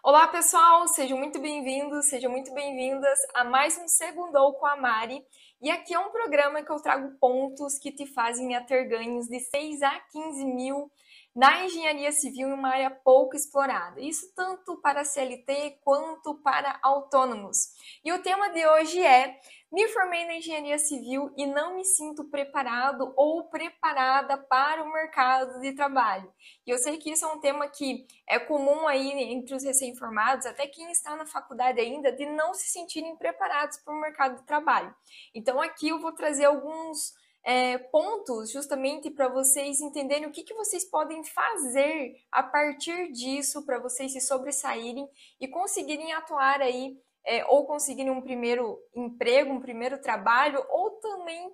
Olá, pessoal! Sejam muito bem-vindos, sejam muito bem-vindas a mais um Segundou com a Mari. E aqui é um programa que eu trago pontos que te fazem a ter ganhos de 6 a 15 mil na engenharia civil em uma área pouco explorada. Isso tanto para CLT quanto para autônomos. E o tema de hoje é: me formei na engenharia civil e não me sinto preparado ou preparada para o mercado de trabalho. E eu sei que isso é um tema que é comum aí entre os recém-formados, até quem está na faculdade ainda, de não se sentirem preparados para o mercado de trabalho. Então aqui eu vou trazer alguns pontos justamente para vocês entenderem o que vocês podem fazer a partir disso para vocês se sobressaírem e conseguirem atuar aí ou conseguirem um primeiro emprego, um primeiro trabalho, ou também,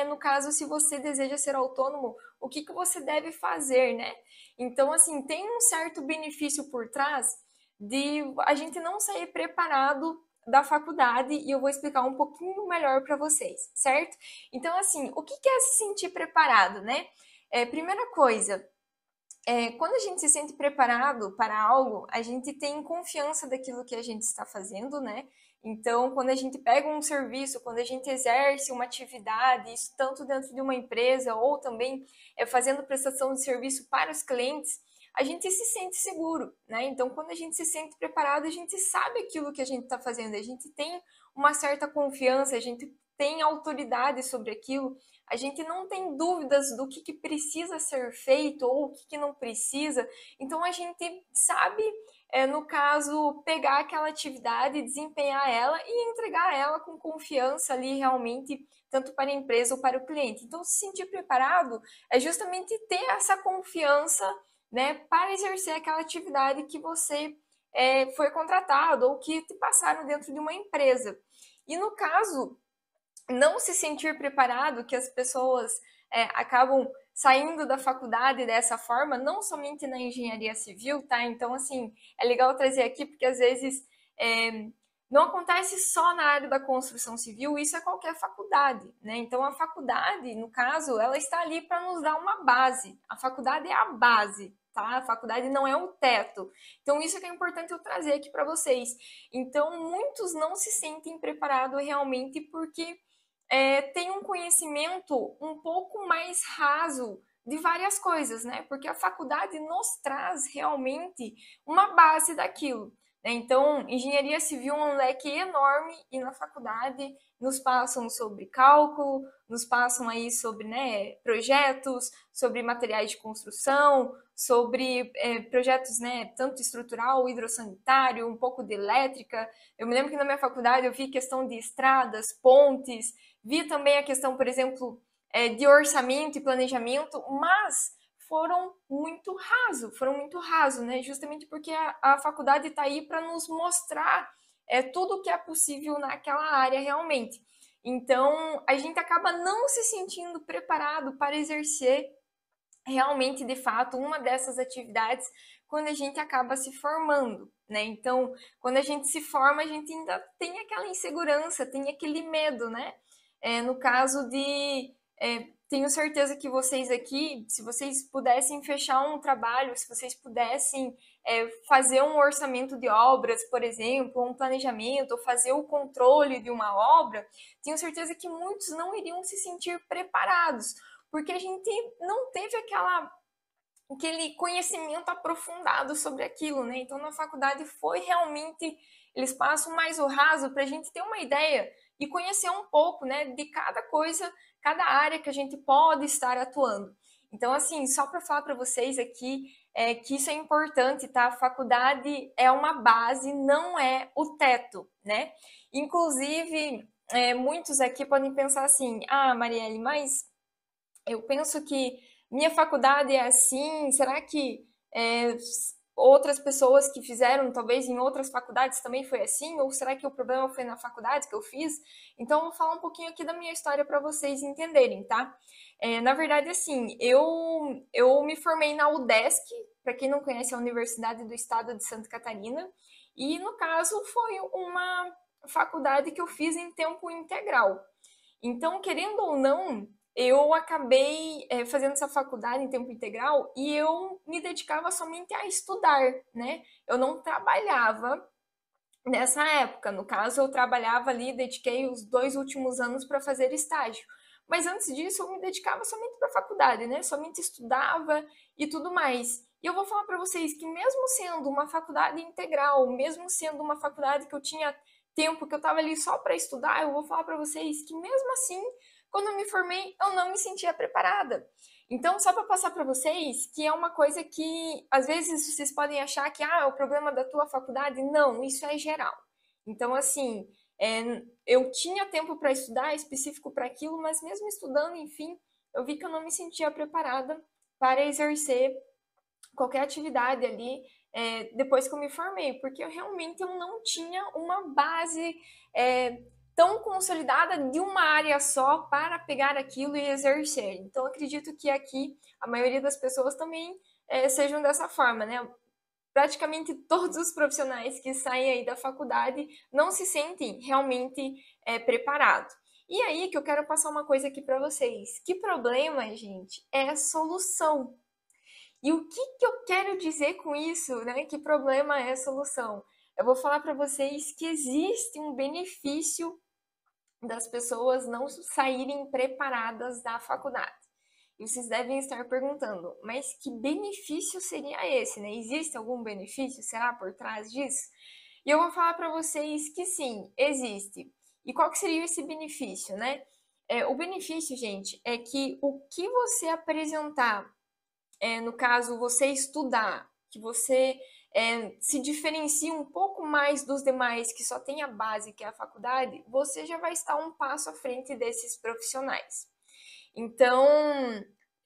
no caso, se você deseja ser autônomo, o que você deve fazer, né? Então, assim, tem um certo benefício por trás de a gente não sair preparado da faculdade e eu vou explicar um pouquinho melhor para vocês, certo? Então, assim, o que é se sentir preparado, né? Primeira coisa, quando a gente se sente preparado para algo, a gente tem confiança daquilo que a gente está fazendo, né? Então, quando a gente pega um serviço, quando a gente exerce uma atividade, isso tanto dentro de uma empresa ou também fazendo prestação de serviço para os clientes, a gente se sente seguro, né? Então, quando a gente se sente preparado, a gente sabe aquilo que a gente está fazendo, a gente tem uma certa confiança, a gente tem autoridade sobre aquilo, a gente não tem dúvidas do que precisa ser feito ou o que não precisa, então a gente sabe, no caso, pegar aquela atividade, desempenhar ela e entregar ela com confiança ali realmente, tanto para a empresa ou para o cliente. Então, se sentir preparado é justamente ter essa confiança, né, para exercer aquela atividade que você foi contratado ou que te passaram dentro de uma empresa. E no caso, não se sentir preparado, que as pessoas acabam saindo da faculdade dessa forma, não somente na engenharia civil, tá? Então, assim, é legal trazer aqui, porque às vezes não acontece só na área da construção civil, isso é qualquer faculdade, né? Então, a faculdade, no caso, ela está ali para nos dar uma base. A faculdade é a base, tá? A faculdade não é o teto. Então, isso que é importante eu trazer aqui para vocês. Então, muitos não se sentem preparados realmente porque tem um conhecimento um pouco mais raso de várias coisas, né? Porque a faculdade nos traz realmente uma base daquilo, né? Então, engenharia civil é um leque enorme e na faculdade nos passam sobre cálculo, nos passam aí sobre, né, projetos, sobre materiais de construção, sobre projetos, né, tanto estrutural, hidrossanitário, um pouco de elétrica. Eu me lembro que na minha faculdade eu vi questão de estradas, pontes, vi também a questão, por exemplo, de orçamento e planejamento, mas foram muito raso, né? Justamente porque a faculdade está aí para nos mostrar tudo o que é possível naquela área realmente. Então, a gente acaba não se sentindo preparado para exercer realmente, de fato, uma dessas atividades quando a gente acaba se formando, né? Então, quando a gente se forma, a gente ainda tem aquela insegurança, tem aquele medo, né? No caso de tenho certeza que vocês aqui, se vocês pudessem fechar um trabalho, se vocês pudessem fazer um orçamento de obras, por exemplo, um planejamento, ou fazer o controle de uma obra, tenho certeza que muitos não iriam se sentir preparados, porque a gente não teve aquele conhecimento aprofundado sobre aquilo, né? Então, na faculdade foi realmente, eles passam mais o raso para a gente ter uma ideia e conhecer um pouco, né, de cada coisa, cada área que a gente pode estar atuando. Então, assim, só para falar para vocês aqui que isso é importante, tá? A faculdade é uma base, não é o teto, né? Inclusive, muitos aqui podem pensar assim: ah, Marielle, mas eu penso que minha faculdade é assim, será que outras pessoas que fizeram, talvez em outras faculdades também foi assim? Ou será que o problema foi na faculdade que eu fiz? Então, eu vou falar um pouquinho aqui da minha história para vocês entenderem, tá? Na verdade, assim, eu me formei na UDESC, para quem não conhece, é a Universidade do Estado de Santa Catarina, e no caso foi uma faculdade que eu fiz em tempo integral. Então, querendo ou não, eu acabei fazendo essa faculdade em tempo integral e eu me dedicava somente a estudar, né? Eu não trabalhava nessa época. No caso, eu trabalhava ali, dediquei os 2 últimos anos para fazer estágio. Mas antes disso, eu me dedicava somente para a faculdade, né? Somente estudava e tudo mais. E eu vou falar para vocês que mesmo sendo uma faculdade integral, mesmo sendo uma faculdade que eu tinha tempo que eu estava ali só para estudar, eu vou falar para vocês que mesmo assim, quando eu me formei, eu não me sentia preparada. Então, só para passar para vocês que é uma coisa que às vezes vocês podem achar que é o problema da tua faculdade. Não, isso é geral. Então, assim, eu tinha tempo para estudar específico para aquilo, mas mesmo estudando, enfim, eu vi que eu não me sentia preparada para exercer qualquer atividade ali depois que eu me formei, porque eu não tinha uma base tão consolidada de uma área só para pegar aquilo e exercer. Então, acredito que aqui a maioria das pessoas também sejam dessa forma, né? Praticamente todos os profissionais que saem aí da faculdade não se sentem realmente preparados. E aí que eu quero passar uma coisa aqui para vocês. Que problema, gente, é a solução. E o que, que eu quero dizer com isso, né? Que problema é a solução? Eu vou falar para vocês que existe um benefício das pessoas não saírem preparadas da faculdade. E vocês devem estar perguntando, mas que benefício seria esse, né? Existe algum benefício, será, por trás disso? E eu vou falar para vocês que sim, existe. E qual que seria esse benefício, né? O benefício, gente, é que o que você apresentar no caso, você estudar, que você se diferencia um pouco mais dos demais que só tem a base, que é a faculdade, você já vai estar um passo à frente desses profissionais. Então,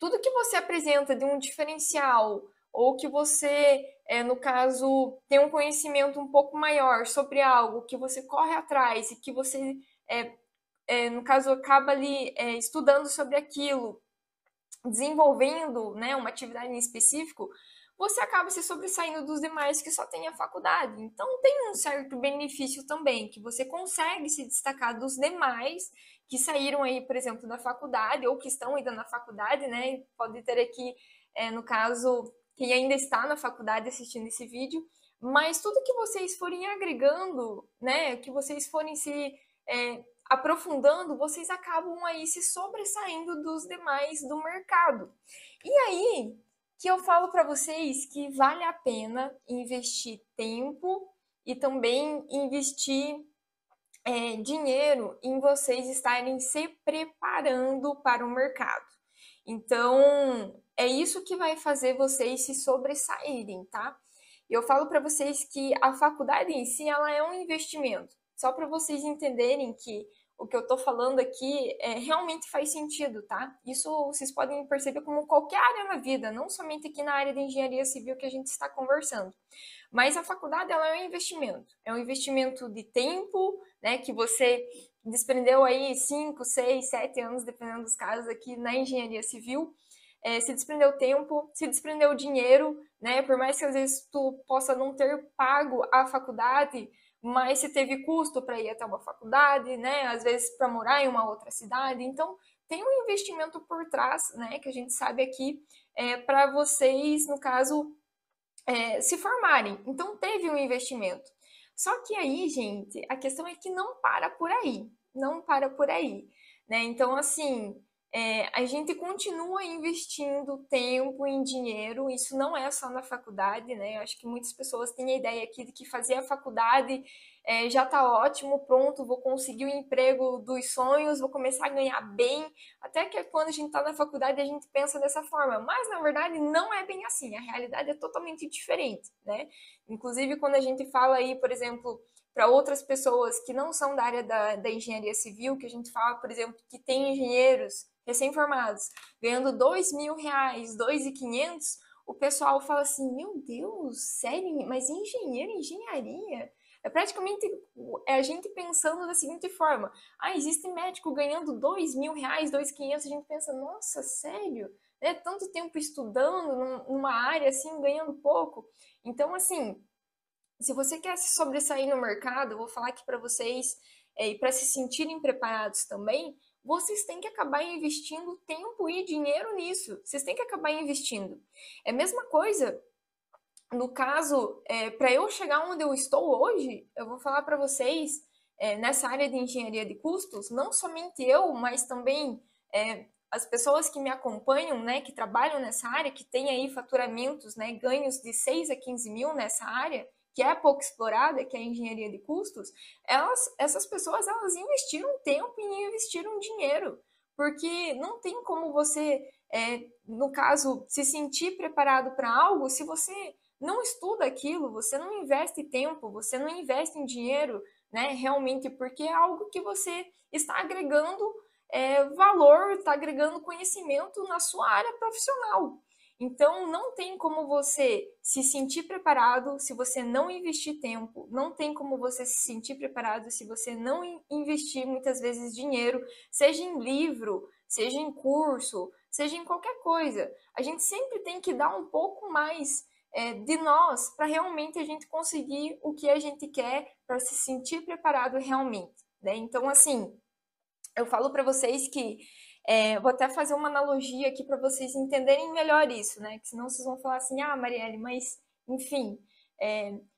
tudo que você apresenta de um diferencial, ou que você, no caso, tem um conhecimento um pouco maior sobre algo, que você corre atrás e que você, no caso, acaba ali estudando sobre aquilo, desenvolvendo, né, uma atividade em específico, você acaba se sobressaindo dos demais que só têm a faculdade. Então tem um certo benefício também, que você consegue se destacar dos demais que saíram aí, por exemplo, da faculdade ou que estão ainda na faculdade, né? Pode ter aqui, no caso, quem ainda está na faculdade assistindo esse vídeo, mas tudo que vocês forem agregando, né, que vocês forem se aprofundando, vocês acabam aí se sobressaindo dos demais do mercado. E aí que eu falo para vocês que vale a pena investir tempo e também investir dinheiro em vocês estarem se preparando para o mercado. Então, é isso que vai fazer vocês se sobressaírem, tá? Eu falo para vocês que a faculdade em si, ela é um investimento. Só para vocês entenderem que o que eu estou falando aqui realmente faz sentido, tá? Isso vocês podem perceber como qualquer área na vida, não somente aqui na área de engenharia civil que a gente está conversando. Mas a faculdade ela é um investimento de tempo, né, que você desprendeu aí 5, 6, 7 anos, dependendo dos casos aqui na engenharia civil, se desprendeu tempo, se desprendeu dinheiro, né, por mais que às vezes tu possa não ter pago a faculdade, mas se teve custo para ir até uma faculdade, né, às vezes para morar em uma outra cidade, então tem um investimento por trás, né, que a gente sabe aqui, para vocês, no caso, se formarem. Então teve um investimento. Só que aí, gente, a questão é que não para por aí. Não para por aí. Né? Então, assim, a gente continua investindo tempo em dinheiro, isso não é só na faculdade, né? Eu acho que muitas pessoas têm a ideia aqui de que fazer a faculdade já tá ótimo, pronto, vou conseguir o emprego dos sonhos, vou começar a ganhar bem. Até que quando a gente tá na faculdade a gente pensa dessa forma, mas na verdade não é bem assim, a realidade é totalmente diferente, né? Inclusive quando a gente fala aí, por exemplo, para outras pessoas que não são da área da engenharia civil, que a gente fala, por exemplo, que tem engenheiros recém-formados ganhando R$ 2.000, 2.500, o pessoal fala assim, meu Deus, sério? Mas engenheiro, engenharia? É praticamente a gente pensando da seguinte forma, existe médico ganhando R$ 2.000, 2.500, a gente pensa, nossa, sério? Né? Tanto tempo estudando numa área assim, ganhando pouco. Então, assim, se você quer se sobressair no mercado, eu vou falar aqui para vocês, e para se sentirem preparados também, vocês têm que acabar investindo tempo e dinheiro nisso. Vocês têm que acabar investindo. É a mesma coisa, no caso, para eu chegar onde eu estou hoje, eu vou falar para vocês, nessa área de engenharia de custos, não somente eu, mas também as pessoas que me acompanham, né, que trabalham nessa área, que têm aí faturamentos, né, ganhos de 6 a 15 mil nessa área, que é pouco explorada, que é a engenharia de custos, essas pessoas, elas investiram tempo e investiram dinheiro, porque não tem como você, no caso, se sentir preparado para algo se você não estuda aquilo, você não investe tempo, você não investe em dinheiro, né, realmente, porque é algo que você está agregando valor, está agregando conhecimento na sua área profissional. Então, não tem como você se sentir preparado se você não investir tempo, não tem como você se sentir preparado se você não investir muitas vezes dinheiro, seja em livro, seja em curso, seja em qualquer coisa. A gente sempre tem que dar um pouco mais de nós para realmente a gente conseguir o que a gente quer, para se sentir preparado realmente, né? Então, assim, eu falo para vocês que vou até fazer uma analogia aqui para vocês entenderem melhor isso, né? Que senão vocês vão falar assim, ah, Marielle, mas enfim,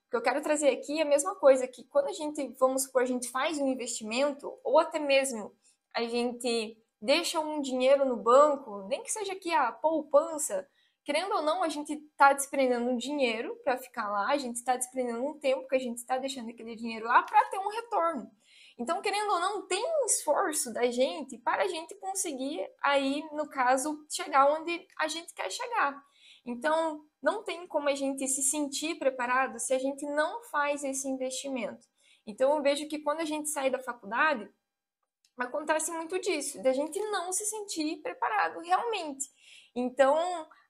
o que eu quero trazer aqui é a mesma coisa, que quando a gente, vamos supor, a gente faz um investimento, ou até mesmo a gente deixa um dinheiro no banco, nem que seja aqui a poupança, querendo ou não, a gente está desprendendo um dinheiro para ficar lá, a gente está desprendendo um tempo que a gente está deixando aquele dinheiro lá para ter um retorno. Então, querendo ou não, tem um esforço da gente para a gente conseguir aí, no caso, chegar onde a gente quer chegar. Então, não tem como a gente se sentir preparado se a gente não faz esse investimento. Então, eu vejo que quando a gente sai da faculdade, acontece muito disso, da gente não se sentir preparado realmente. Então,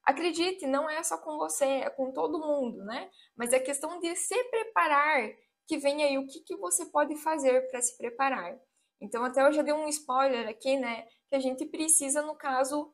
acredite, não é só com você, é com todo mundo, né? Mas é questão de se preparar, que vem aí o que você pode fazer para se preparar. Então, até eu já dei um spoiler aqui, né? Que a gente precisa, no caso,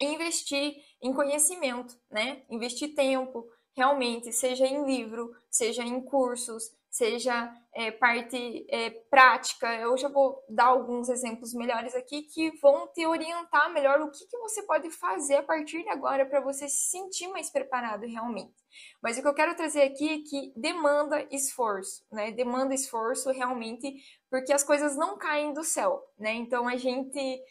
investir em conhecimento, né? Investir tempo, realmente, seja em livro, seja em cursos, seja parte prática. Eu já vou dar alguns exemplos melhores aqui que vão te orientar melhor o que você pode fazer a partir de agora para você se sentir mais preparado realmente. Mas o que eu quero trazer aqui é que demanda esforço, né? Demanda esforço realmente, porque as coisas não caem do céu, né? Então a gente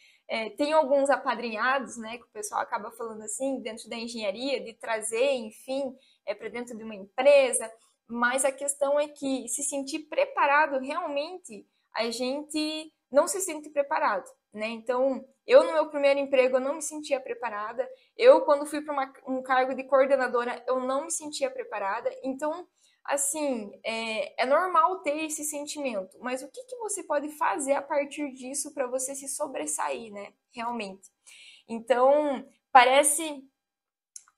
tem alguns apadrinhados, né, que o pessoal acaba falando assim, dentro da engenharia, de trazer, enfim, para dentro de uma empresa, mas a questão é que se sentir preparado realmente, a gente não se sente preparado, né? Então, eu no meu primeiro emprego, eu não me sentia preparada, eu quando fui para um cargo de coordenadora, eu não me sentia preparada, então assim, é normal ter esse sentimento, mas o que você pode fazer a partir disso para você se sobressair, né? Realmente. Então, parece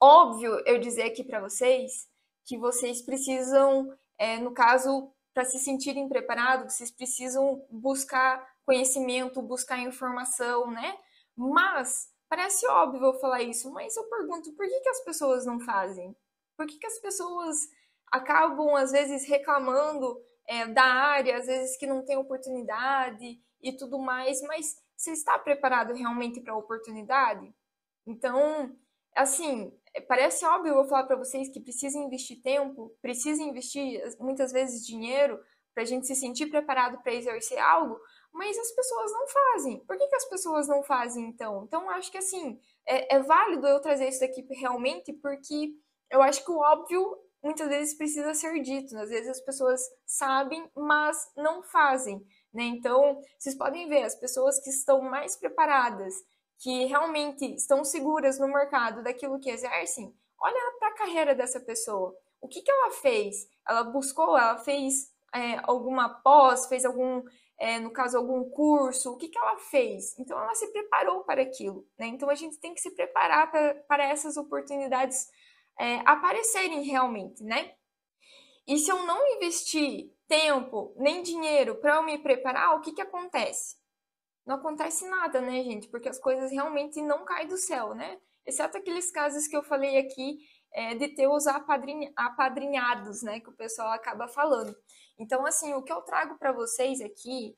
óbvio eu dizer aqui para vocês que vocês precisam, no caso, para se sentirem preparados, vocês precisam buscar conhecimento, buscar informação, né? Mas parece óbvio eu falar isso, mas eu pergunto, por que as pessoas não fazem? Por que as pessoas acabam, às vezes, reclamando da área, às vezes que não tem oportunidade e tudo mais, mas você está preparado realmente para a oportunidade? Então, assim, parece óbvio eu falar para vocês que precisa investir tempo, precisa investir muitas vezes dinheiro para a gente se sentir preparado para exercer algo, mas as pessoas não fazem. Por que as pessoas não fazem então? Então, acho que assim, é válido eu trazer isso aqui realmente, porque eu acho que o óbvio muitas vezes precisa ser dito. Às vezes as pessoas sabem, mas não fazem, né? Então, vocês podem ver, as pessoas que estão mais preparadas, que realmente estão seguras no mercado daquilo que exercem, olha para a carreira dessa pessoa. O que ela fez? Ela buscou, ela fez alguma pós, fez algum, no caso, algum curso, o que ela fez? Então, ela se preparou para aquilo, né? Então, a gente tem que se preparar para essas oportunidades aparecerem realmente, né? E se eu não investir tempo nem dinheiro para eu me preparar, o que acontece? Não acontece nada, né, gente? Porque as coisas realmente não caem do céu, né? Exceto aqueles casos que eu falei aqui, de ter os apadrinhados, né, que o pessoal acaba falando. Então, assim, o que eu trago para vocês aqui,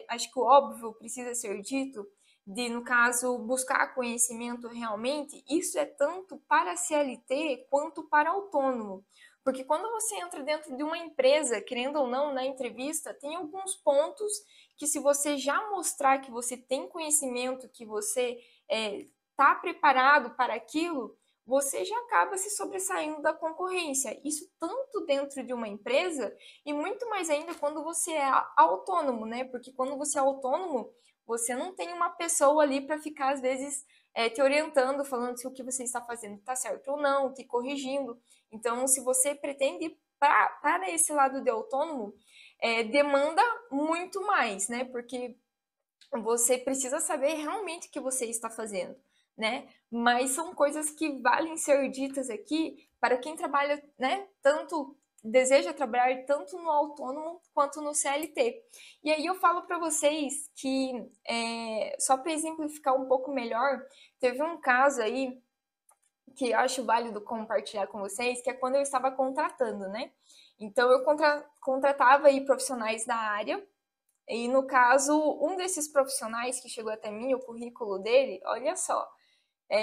acho que o óbvio precisa ser dito, no caso, buscar conhecimento realmente, isso é tanto para CLT quanto para autônomo. Porque quando você entra dentro de uma empresa, querendo ou não, na entrevista, tem alguns pontos que se você já mostrar que você tem conhecimento, que você está preparado para aquilo, você já acaba se sobressaindo da concorrência. Isso tanto dentro de uma empresa e muito mais ainda quando você é autônomo, né? Porque quando você é autônomo, você não tem uma pessoa ali para ficar, às vezes, te orientando, falando se o que você está fazendo está certo ou não, te corrigindo. Então, se você pretende ir para esse lado de autônomo, demanda muito mais, né? Porque você precisa saber realmente o que você está fazendo, né? Mas são coisas que valem ser ditas aqui para quem trabalha, né? Deseja trabalhar tanto no autônomo quanto no CLT. E aí eu falo para vocês que, só para exemplificar um pouco melhor, teve um caso aí que eu acho válido compartilhar com vocês, que é quando eu estava contratando, né? Então eu contratava aí profissionais da área, e no caso, um desses profissionais que chegou até mim, o currículo dele, olha só,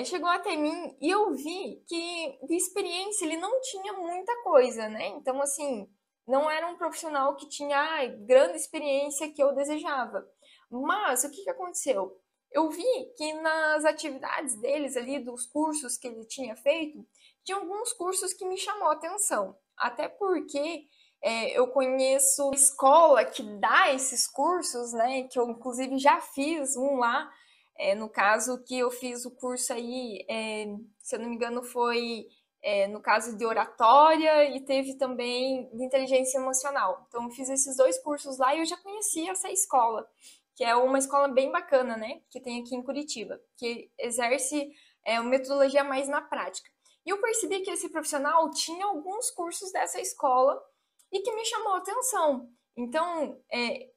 chegou até mim e eu vi que de experiência ele não tinha muita coisa, né? Então, assim, não era um profissional que tinha grande experiência que eu desejava. Mas o que que aconteceu? Eu vi que nas atividades deles ali, dos cursos que ele tinha feito, tinha alguns cursos que me chamou a atenção. Até porque eu conheço escola que dá esses cursos, né? Que eu inclusive já fiz um lá. No caso que eu fiz o curso aí, se eu não me engano, foi no caso de oratória e teve também de inteligência emocional. Então, eu fiz esses dois cursos lá e eu já conhecia essa escola, que é uma escola bem bacana, né? Que tem aqui em Curitiba, que exerce uma metodologia mais na prática. E eu percebi que esse profissional tinha alguns cursos dessa escola e que me chamou a atenção. Então,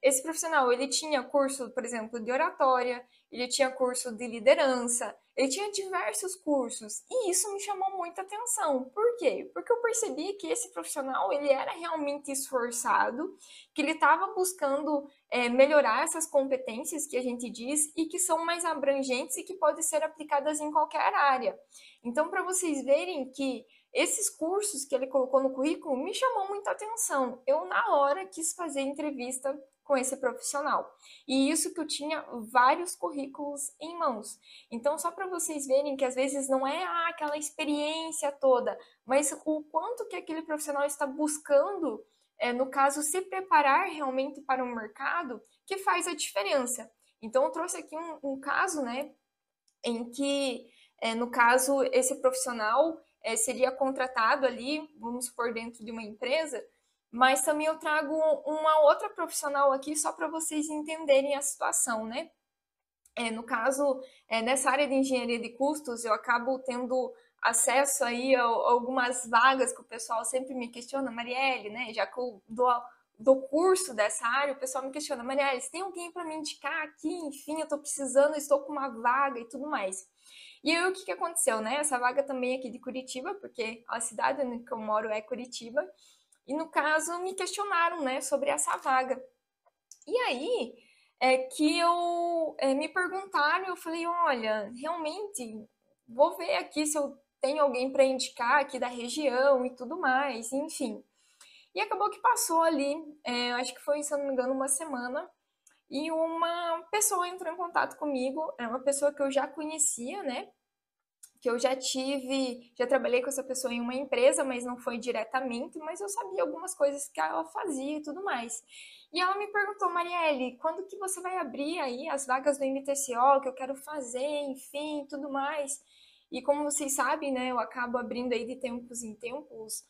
esse profissional, ele tinha curso, por exemplo, de oratória, ele tinha curso de liderança, ele tinha diversos cursos, e isso me chamou muita atenção. Por quê? Porque eu percebi que esse profissional, ele era realmente esforçado, que ele estava buscando melhorar essas competências que a gente diz e que são mais abrangentes e que podem ser aplicadas em qualquer área. Então, para vocês verem que esses cursos que ele colocou no currículo me chamou muita atenção. Eu, na hora, quis fazer entrevista com esse profissional. E isso que eu tinha vários currículos em mãos. Então, só para vocês verem que às vezes não é aquela experiência toda, mas o quanto que aquele profissional está buscando, no caso, se preparar realmente para o mercado, que faz a diferença. Então, eu trouxe aqui um caso, né, em que, no caso, esse profissional seria contratado ali, vamos supor, dentro de uma empresa, mas também eu trago uma outra profissional aqui só para vocês entenderem a situação, né? No caso, nessa área de engenharia de custos, eu acabo tendo acesso aí a algumas vagas que o pessoal sempre me questiona, Marielle, né? Já que eu dou curso dessa área, o pessoal me questiona, Marielle, você tem alguém para me indicar aqui? Enfim, eu estou precisando, estou com uma vaga e tudo mais. E aí, o que que aconteceu, né? Essa vaga também é aqui de Curitiba, porque a cidade onde eu moro é Curitiba, e no caso me questionaram, né, sobre essa vaga. E aí que me perguntaram, eu falei, olha, realmente vou ver aqui se eu tenho alguém para indicar aqui da região e tudo mais, enfim. E acabou que passou ali, acho que foi, se eu não me engano, uma semana, e uma pessoa entrou em contato comigo, é uma pessoa que eu já conhecia, né? Que eu já trabalhei com essa pessoa em uma empresa, mas não foi diretamente, mas eu sabia algumas coisas que ela fazia e tudo mais. E ela me perguntou, Marielle, quando que você vai abrir aí as vagas do MTCO, que eu quero fazer, enfim, tudo mais. E como vocês sabem, né, eu acabo abrindo aí de tempos em tempos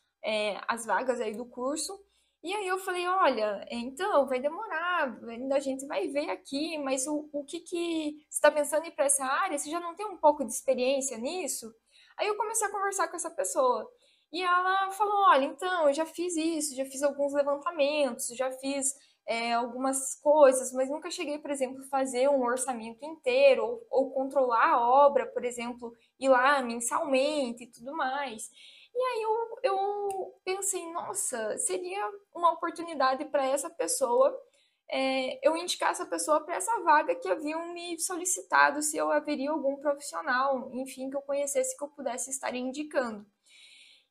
as vagas aí do curso. E aí eu falei, olha, então vai demorar, ainda a gente vai ver aqui, mas o que que você está pensando em ir para essa área? Você já não tem um pouco de experiência nisso? Aí eu comecei a conversar com essa pessoa. E ela falou, olha, então, eu já fiz isso, já fiz alguns levantamentos, já fiz algumas coisas, mas nunca cheguei, por exemplo, a fazer um orçamento inteiro ou controlar a obra, por exemplo, ir lá mensalmente e tudo mais. E aí eu pensei, nossa, seria uma oportunidade para essa pessoa, eu indicar essa pessoa para essa vaga que haviam me solicitado, se eu haveria algum profissional, enfim, que eu conhecesse que eu pudesse estar indicando.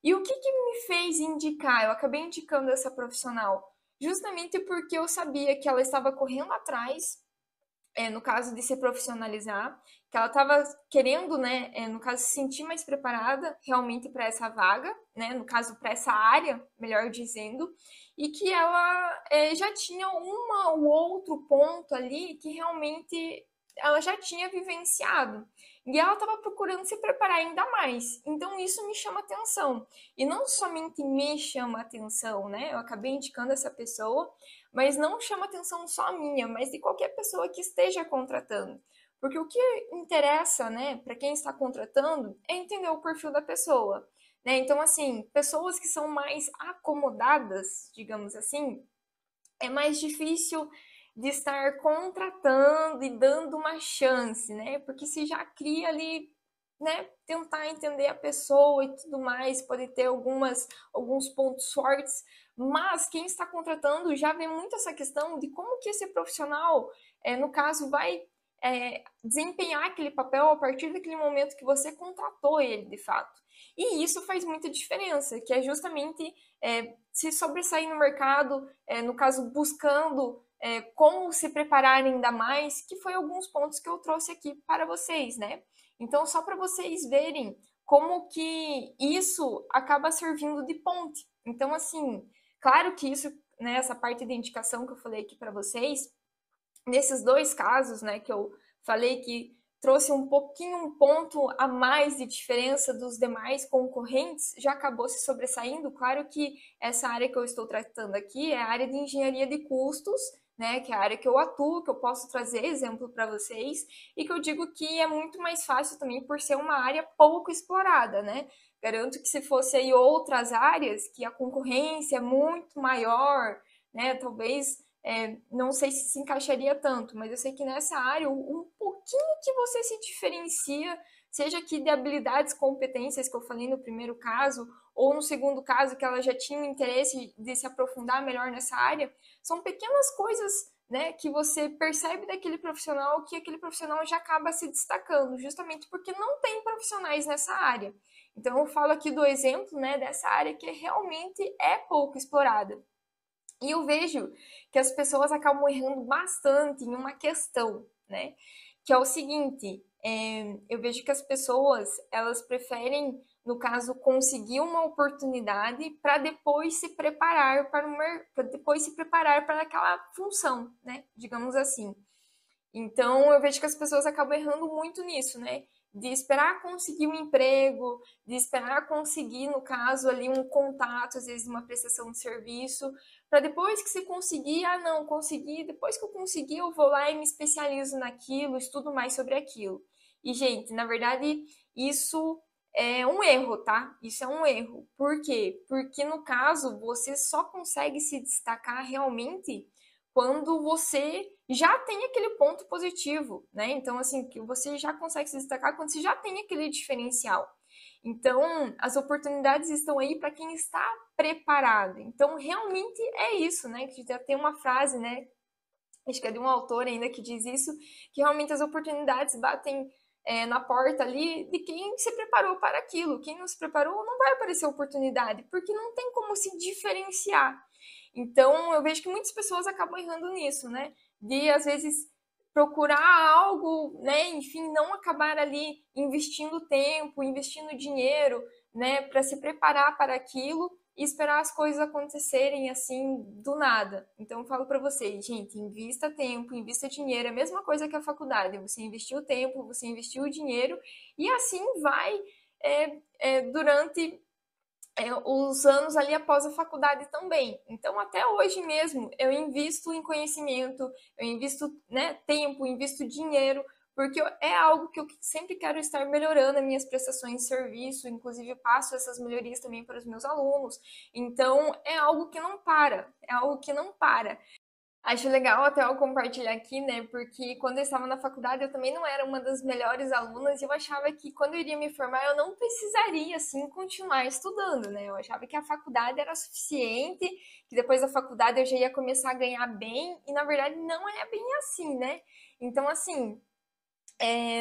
E o que que me fez indicar? Eu acabei indicando essa profissional justamente porque eu sabia que ela estava correndo atrás, no caso de se profissionalizar, que ela estava querendo, né, no caso, se sentir mais preparada realmente para essa vaga, né, no caso, para essa área, melhor dizendo, e que ela já tinha uma ou outro ponto ali que realmente ela já tinha vivenciado. E ela estava procurando se preparar ainda mais. Então, isso me chama atenção. E não somente me chama atenção, né? Eu acabei indicando essa pessoa, mas não chama atenção só a minha, mas de qualquer pessoa que esteja contratando. Porque o que interessa, né, para quem está contratando é entender o perfil da pessoa, né? Então, assim, pessoas que são mais acomodadas, digamos assim, é mais difícil de estar contratando e dando uma chance, né? Porque se já cria ali, né, tentar entender a pessoa e tudo mais, pode ter alguns pontos fortes, mas quem está contratando já vê muito essa questão de como que esse profissional, no caso, vai desempenhar aquele papel a partir daquele momento que você contratou ele, de fato. E isso faz muita diferença, que é justamente se sobressair no mercado, no caso, buscando como se preparar ainda mais, que foi alguns pontos que eu trouxe aqui para vocês, né? Então, só para vocês verem como que isso acaba servindo de ponte. Então, assim, claro que isso, né, essa parte de indicação que eu falei aqui para vocês, nesses dois casos, né, que eu falei que trouxe um pouquinho um ponto a mais de diferença dos demais concorrentes, já acabou se sobressaindo. Claro que essa área que eu estou tratando aqui é a área de engenharia de custos, né, que é a área que eu atuo, que eu posso trazer exemplo para vocês, e que eu digo que é muito mais fácil também por ser uma área pouco explorada, né? Garanto que se fosse aí outras áreas, que a concorrência é muito maior, né, talvez não sei se encaixaria tanto, mas eu sei que nessa área, um pouquinho que você se diferencia, seja aqui de habilidades, competências que eu falei no primeiro caso, ou no segundo caso, que ela já tinha interesse de se aprofundar melhor nessa área, são pequenas coisas, né, que você percebe daquele profissional, que aquele profissional já acaba se destacando, justamente porque não tem profissionais nessa área. Então, eu falo aqui do exemplo, né, dessa área que realmente é pouco explorada. E eu vejo que as pessoas acabam errando bastante em uma questão, né? Que é o seguinte, eu vejo que as pessoas, elas preferem, no caso, conseguir uma oportunidade para depois se preparar para depois se preparar para aquela função, né? Digamos assim. Então, eu vejo que as pessoas acabam errando muito nisso, né? De esperar conseguir um emprego, de esperar conseguir, no caso, ali um contato, às vezes uma prestação de serviço, para depois que você conseguir, ah, não, consegui, depois que eu conseguir, eu vou lá e me especializo naquilo, estudo mais sobre aquilo. E, gente, na verdade, isso é um erro, tá? Isso é um erro. Por quê? Porque, no caso, você só consegue se destacar realmente quando você já tem aquele ponto positivo, né? Então, assim, que você já consegue se destacar quando você já tem aquele diferencial. Então, as oportunidades estão aí para quem está preparado. Então, realmente é isso, né? Que já tem uma frase, né? Acho que é de um autor ainda que diz isso, que realmente as oportunidades batem na porta ali de quem se preparou para aquilo. Quem não se preparou não vai aparecer oportunidade, porque não tem como se diferenciar. Então, eu vejo que muitas pessoas acabam errando nisso, né? De, às vezes, procurar algo, né? Enfim, não acabar ali investindo tempo, investindo dinheiro, né? Para se preparar para aquilo e esperar as coisas acontecerem assim do nada. Então, eu falo para vocês, gente, invista tempo, invista dinheiro, é a mesma coisa que a faculdade. Você investiu o tempo, você investiu o dinheiro e assim vai durante os anos ali após a faculdade também. Então, até hoje mesmo, eu invisto em conhecimento, eu invisto, né, tempo, invisto dinheiro, porque é algo que eu sempre quero estar melhorando as minhas prestações de serviço, inclusive passo essas melhorias também para os meus alunos. Então, é algo que não para, é algo que não para. Acho legal até eu compartilhar aqui, né? Porque quando eu estava na faculdade eu também não era uma das melhores alunas e eu achava que quando eu iria me formar eu não precisaria, assim, continuar estudando, né? Eu achava que a faculdade era suficiente, que depois da faculdade eu já ia começar a ganhar bem e na verdade não é bem assim, né? Então, assim,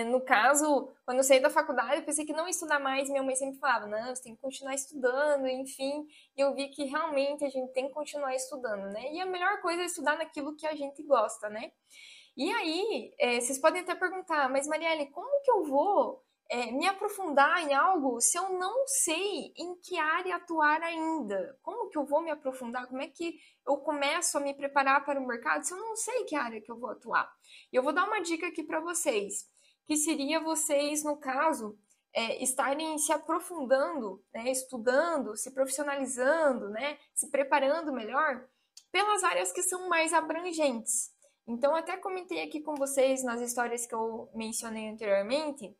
no caso, quando eu saí da faculdade, eu pensei que não ia estudar mais. Minha mãe sempre falava, não, você tem que continuar estudando, enfim. E eu vi que realmente a gente tem que continuar estudando, né? E a melhor coisa é estudar naquilo que a gente gosta, né? E aí, vocês podem até perguntar, mas Marielle, como que eu vou me aprofundar em algo se eu não sei em que área atuar ainda? Como que eu vou me aprofundar? Como é que eu começo a me preparar para o mercado se eu não sei que área que eu vou atuar? E eu vou dar uma dica aqui para vocês, que seria vocês, no caso, estarem se aprofundando, né, estudando, se profissionalizando, né, se preparando melhor pelas áreas que são mais abrangentes. Então, até comentei aqui com vocês nas histórias que eu mencionei anteriormente,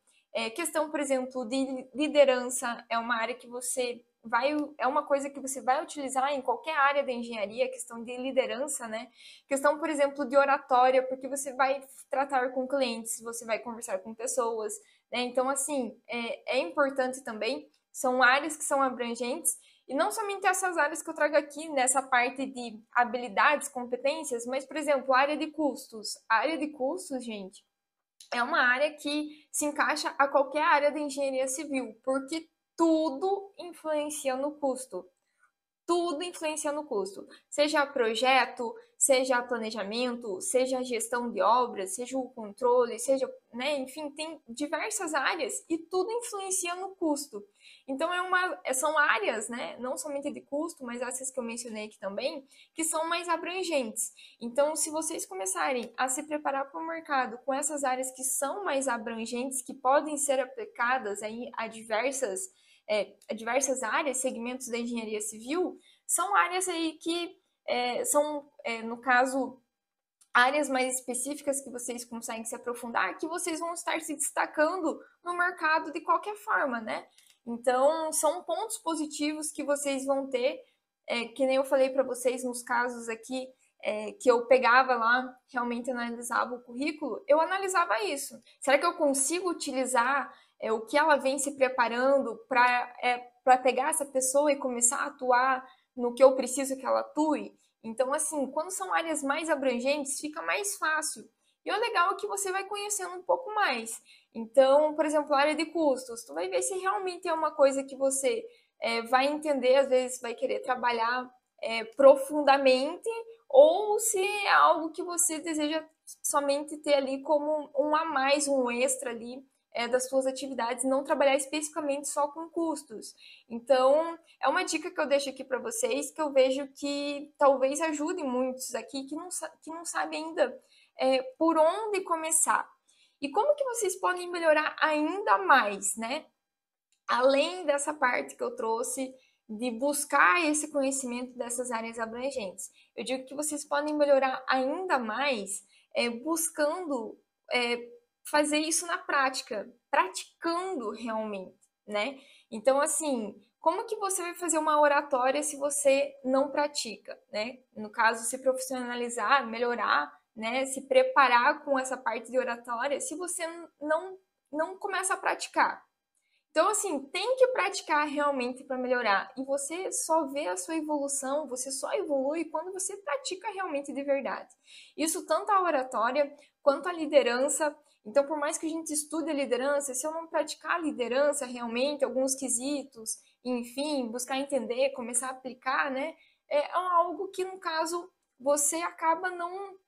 questão, por exemplo, de liderança é uma área que você vai, é uma coisa que você vai utilizar em qualquer área da engenharia, questão de liderança, né? Questão, por exemplo, de oratória, porque você vai tratar com clientes, você vai conversar com pessoas, né? Então, assim, é importante também, são áreas que são abrangentes, e não somente essas áreas que eu trago aqui nessa parte de habilidades, competências, mas, por exemplo, a área de custos. A área de custos, gente, é uma área que se encaixa a qualquer área da engenharia civil, porque tudo influencia no custo, tudo influencia no custo. Seja projeto, seja planejamento, seja gestão de obras, seja o controle, seja, né, enfim, tem diversas áreas e tudo influencia no custo. Então são áreas, né, não somente de custo, mas essas que eu mencionei aqui também, que são mais abrangentes. Então, se vocês começarem a se preparar para o mercado com essas áreas que são mais abrangentes, que podem ser aplicadas aí a diversas áreas, segmentos da engenharia civil, são áreas aí que são, no caso, áreas mais específicas que vocês conseguem se aprofundar, que vocês vão estar se destacando no mercado de qualquer forma, né? Então, são pontos positivos que vocês vão ter, que nem eu falei para vocês nos casos aqui, que eu pegava lá, realmente analisava o currículo, eu analisava isso. Será que eu consigo utilizar o que ela vem se preparando para pegar essa pessoa e começar a atuar no que eu preciso que ela atue? Então, assim, quando são áreas mais abrangentes, fica mais fácil. E o legal é que você vai conhecendo um pouco mais. Então, por exemplo, a área de custos, tu vai ver se realmente é uma coisa que você vai entender, às vezes vai querer trabalhar profundamente, ou se é algo que você deseja somente ter ali como um a mais, um extra ali das suas atividades, não trabalhar especificamente só com custos. Então, é uma dica que eu deixo aqui para vocês, que eu vejo que talvez ajude muitos aqui que não sabem ainda por onde começar. E como que vocês podem melhorar ainda mais, né? Além dessa parte que eu trouxe de buscar esse conhecimento dessas áreas abrangentes. Eu digo que vocês podem melhorar ainda mais buscando fazer isso na prática, praticando realmente, né? Então, assim, como que você vai fazer uma oratória se você não pratica, né? No caso, se profissionalizar, melhorar, né? Se preparar com essa parte de oratória, se você não começa a praticar. Então, assim, tem que praticar realmente para melhorar. E você só vê a sua evolução, você só evolui quando você pratica realmente de verdade. Isso tanto a oratória quanto a liderança. Então, por mais que a gente estude a liderança, se eu não praticar a liderança realmente, alguns quesitos, enfim, buscar entender, começar a aplicar, né? É algo que, no caso, você acaba não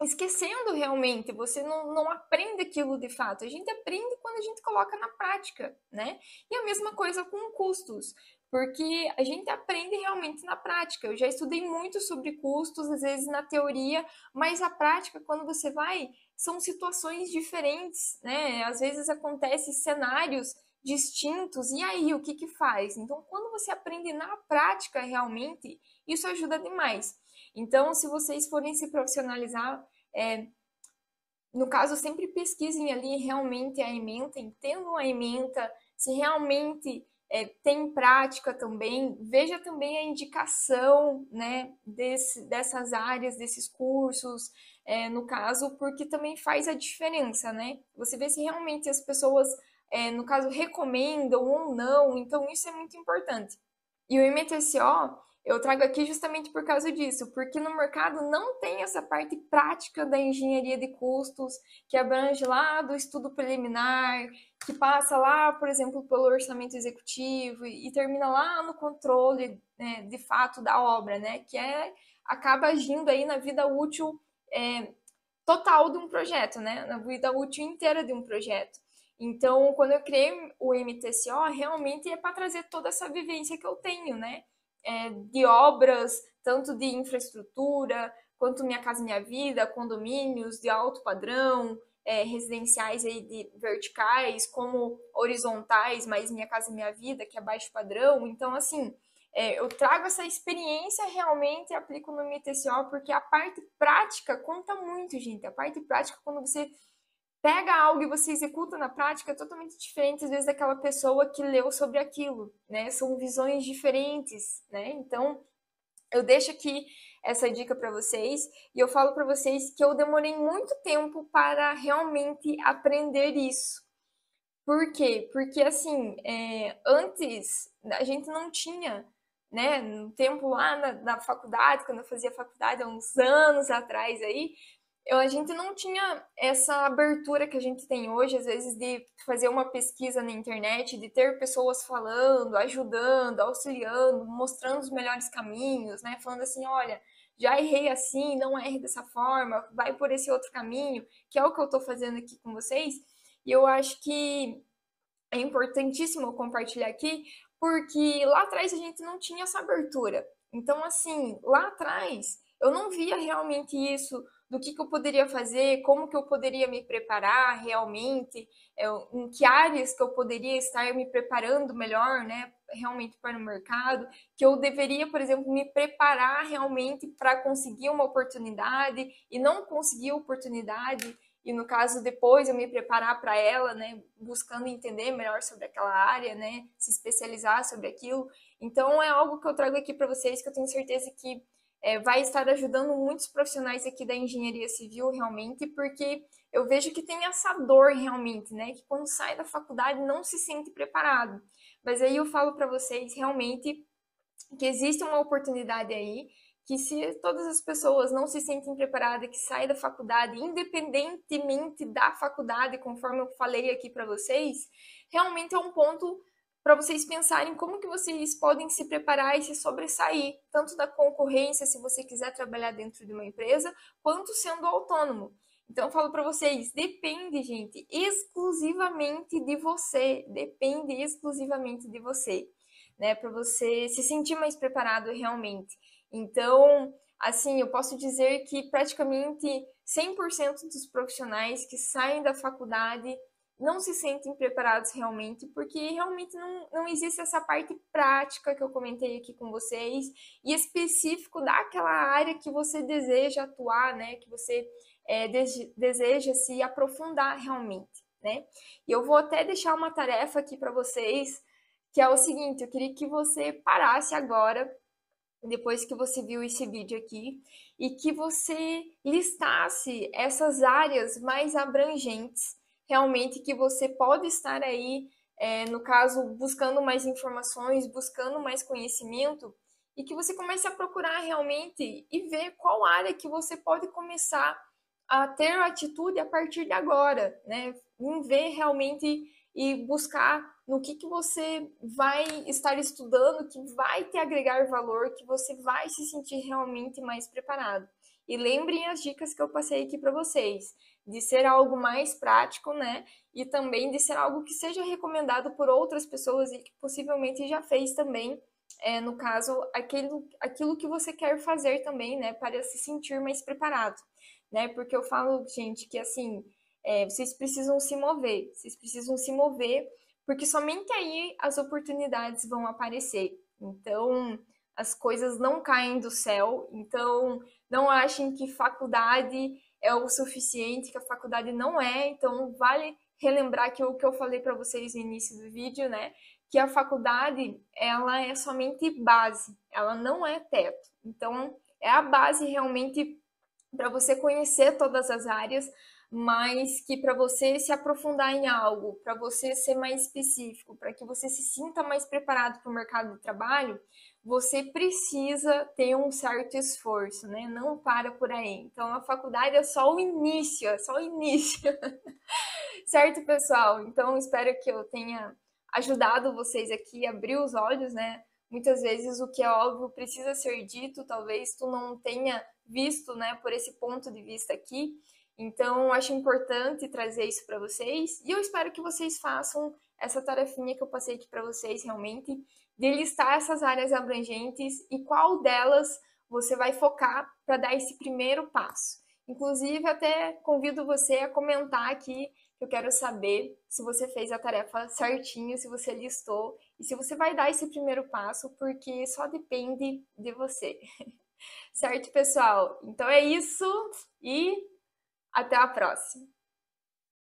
esquecendo realmente, você não aprende aquilo de fato. A gente aprende quando a gente coloca na prática, né? E a mesma coisa com custos, porque a gente aprende realmente na prática. Eu já estudei muito sobre custos, às vezes na teoria, mas a prática, quando você vai, são situações diferentes, né? Às vezes acontecem cenários distintos, e aí o que que faz? Então, quando você aprende na prática realmente, isso ajuda demais. Então, se vocês forem se profissionalizar, no caso, sempre pesquisem ali realmente a ementa, entendam a ementa, se realmente tem prática também, veja também a indicação, né, dessas áreas, desses cursos, no caso, porque também faz a diferença, né? Você vê se realmente as pessoas, no caso, recomendam ou não, então isso é muito importante. E o MTSO eu trago aqui justamente por causa disso, porque no mercado não tem essa parte prática da engenharia de custos, que abrange lá do estudo preliminar, que passa lá, por exemplo, pelo orçamento executivo e termina lá no controle, né, de fato da obra, né, que acaba agindo aí na vida útil total de um projeto, né, na vida útil inteira de um projeto. Então, quando eu criei o MTSO, realmente é para trazer toda essa vivência que eu tenho, né? De obras, tanto de infraestrutura, quanto Minha Casa Minha Vida, condomínios de alto padrão, residenciais aí de verticais, como horizontais, mas Minha Casa Minha Vida, que é baixo padrão. Então, assim, eu trago essa experiência realmente e aplico no MTSO, porque a parte prática conta muito, gente. A parte prática, quando você pega algo e você executa na prática, é totalmente diferente, às vezes, daquela pessoa que leu sobre aquilo, né? São visões diferentes, né? Então, eu deixo aqui essa dica para vocês e eu falo para vocês que eu demorei muito tempo para realmente aprender isso. Por quê? Porque, assim, antes a gente não tinha, né? No tempo lá na faculdade, quando eu fazia faculdade, há uns anos atrás aí, a gente não tinha essa abertura que a gente tem hoje, às vezes, de fazer uma pesquisa na internet, de ter pessoas falando, ajudando, auxiliando, mostrando os melhores caminhos, né? Falando assim, olha, já errei assim, não erre dessa forma, vai por esse outro caminho, que é o que eu estou fazendo aqui com vocês. E eu acho que é importantíssimo eu compartilhar aqui, porque lá atrás a gente não tinha essa abertura. Então, assim, lá atrás eu não via realmente isso, do que eu poderia fazer, como que eu poderia me preparar realmente, em que áreas que eu poderia estar me preparando melhor, né, realmente para o mercado, que eu deveria, por exemplo, me preparar realmente para conseguir uma oportunidade e não conseguir oportunidade, e no caso depois eu me preparar para ela, né, buscando entender melhor sobre aquela área, né, se especializar sobre aquilo. Então é algo que eu trago aqui para vocês que eu tenho certeza que vai estar ajudando muitos profissionais aqui da engenharia civil realmente, porque eu vejo que tem essa dor realmente, né, que quando sai da faculdade não se sente preparado. Mas aí eu falo para vocês realmente que existe uma oportunidade aí, que se todas as pessoas não se sentem preparadas, que saem da faculdade, independentemente da faculdade, conforme eu falei aqui para vocês, realmente é um ponto para vocês pensarem como que vocês podem se preparar e se sobressair, tanto da concorrência, se você quiser trabalhar dentro de uma empresa, quanto sendo autônomo. Então eu falo para vocês, depende, gente, exclusivamente de você, depende exclusivamente de você, né, para você se sentir mais preparado realmente. Então, assim, eu posso dizer que praticamente 100% dos profissionais que saem da faculdade não se sentem preparados realmente, porque realmente não existe essa parte prática que eu comentei aqui com vocês, e específico daquela área que você deseja atuar, né, que você deseja se aprofundar realmente, né? E eu vou até deixar uma tarefa aqui para vocês, que é o seguinte, eu queria que você parasse agora, depois que você viu esse vídeo aqui, e que você listasse essas áreas mais abrangentes, realmente que você pode estar aí, no caso, buscando mais informações, buscando mais conhecimento, e que você comece a procurar realmente e ver qual área que você pode começar a ter atitude a partir de agora, né? Em ver realmente e buscar no que você vai estar estudando, que vai te agregar valor, que você vai se sentir realmente mais preparado. E lembrem as dicas que eu passei aqui para vocês, de ser algo mais prático, né? E também de ser algo que seja recomendado por outras pessoas e que possivelmente já fez também, no caso, aquilo que você quer fazer também, né? Para se sentir mais preparado, né? Porque eu falo, gente, que assim, vocês precisam se mover, porque somente aí as oportunidades vão aparecer. Então, as coisas não caem do céu, então não achem que faculdade é o suficiente, que a faculdade não é, então vale relembrar que o que eu falei para vocês no início do vídeo, né? que a faculdade, ela é somente base, ela não é teto. Então, é a base realmente para você conhecer todas as áreas, mas que para você se aprofundar em algo, para você ser mais específico, para que você se sinta mais preparado para o mercado de trabalho, você precisa ter um certo esforço, né? Não para por aí. Então, a faculdade é só o início, é só o início. Certo, pessoal? Então, espero que eu tenha ajudado vocês aqui a abrir os olhos, né? Muitas vezes o que é óbvio precisa ser dito, talvez tu não tenha visto, né, por esse ponto de vista aqui. Então, acho importante trazer isso para vocês e eu espero que vocês façam essa tarefinha que eu passei aqui para vocês realmente, de listar essas áreas abrangentes e qual delas você vai focar para dar esse primeiro passo. Inclusive, até convido você a comentar aqui. Eu quero saber se você fez a tarefa certinho, se você listou e se você vai dar esse primeiro passo, porque só depende de você. Certo, pessoal? Então é isso e até a próxima!